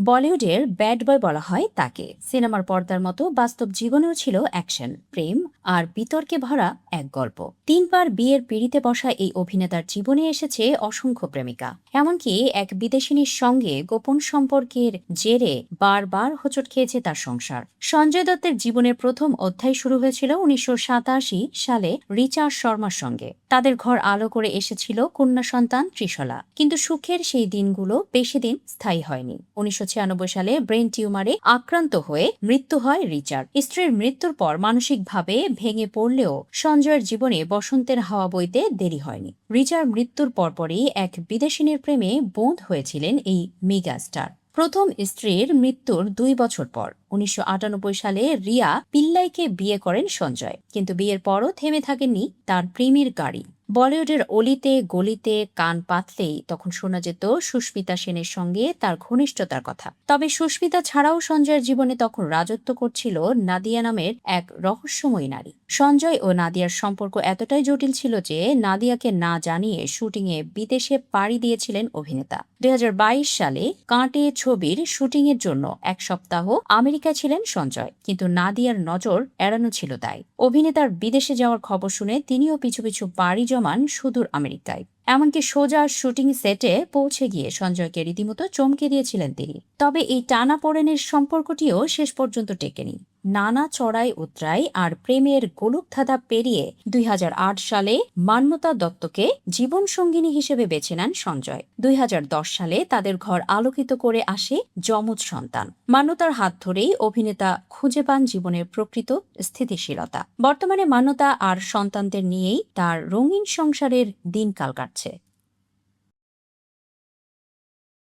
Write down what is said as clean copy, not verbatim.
বলিউডের bad boy বলা হয় তাকে। সিনেমার পর্দার মতো বাস্তব জীবনেও ছিল অ্যাকশন, প্রেম আর বিতর্কে ভরা এক গল্প। 3বার বিয়ের পিঁড়িতে বসা এই অভিনেতার জীবনে এসেছে অসংখ্য প্রেমিকা, এমনকি এক বিদেশিনীর সঙ্গে গোপন সম্পর্কের জেরে বারবার হোঁচট খেয়েছে তার সংসার। সঞ্জয় দত্তের জীবনের প্রথম অধ্যায় শুরু হয়েছিল 1987 সালে রিচা শর্মার সঙ্গে। তাদের ঘর আলো করে এসেছিল কন্যা সন্তান ত্রিশলা, কিন্তু সুখের সেই দিনগুলো বেশি দিন স্থায়ী হয়নি। 1996 সালে ব্রেন টিউমারে আক্রান্ত হয়ে মৃত্যু হয় রিচার। স্ত্রীর মৃত্যুর পর মানসিকভাবে ভেঙে পড়লেও সঞ্জয়ের জীবনে বসন্তের হাওয়া বইতে দেরি হয়নি। রিচার মৃত্যুর পরপরই এক বিদেশিনীর প্রেমে বোধ হয়েছিলেন এই মেগা স্টার। প্রথম স্ত্রীর মৃত্যুর 2 বছর পর 1998 সালে রিয়া পিল্লাইকে বিয়ে করেন সঞ্জয়, কিন্তু বিয়ের পরও থেমে থাকেননি তার প্রেমের গাড়ি। বলিউডের অলিতে গলিতে কান পাতলেই তখন শোনা যেত সুস্মিতা সেনের সঙ্গে তার ঘনিষ্ঠতার কথা। তবে সুস্মিতা ছাড়াও সঞ্জয়ের জীবনে তখন রাজত্ব করছিল নাদিয়া নামের এক রহস্যময়ী নারী। সঞ্জয় ও নাদিয়ার সম্পর্ক এতটাই জটিল ছিল যে নাদিয়াকে না জানিয়ে শুটিংয়ে বিদেশে পাড়ি দিয়েছিলেন অভিনেতা। 2022 সালে কাঁটে ছবির শুটিংয়ের জন্য 1 সপ্তাহ আমেরিকায় ছিলেন সঞ্জয়, কিন্তু নাদিয়ার নজর এড়ানো ছিল তাই। অভিনেতার বিদেশে যাওয়ার খবর শুনে তিনিও পিছু পিছু পাড়ি জমান সুদূর আমেরিকায়। এমনকি সোজা শুটিং সেটে পৌঁছে গিয়ে সঞ্জয়কে রীতিমতো চমকে দিয়েছিলেন তিনি। তবে এই টানাপোড়েনের সম্পর্কটিও শেষ পর্যন্ত টেকেনি। নানা চড়াই উতরাই আর প্রেমের গোলকধাঁধা পেরিয়ে 2008 সালে মান্যতা দত্তকে জীবনসঙ্গিনী হিসেবে বেছে নেন সঞ্জয়। 2010 সালে তাদের ঘর আলোকিত করে আসে যমজ সন্তান। মান্যতার হাত ধরেই অভিনেতা খুঁজে পান জীবনের প্রকৃত স্থিতিশীলতা। বর্তমানে মান্যতা আর সন্তানদের নিয়েই তার রঙিন সংসারের দিনকাল কাটছে।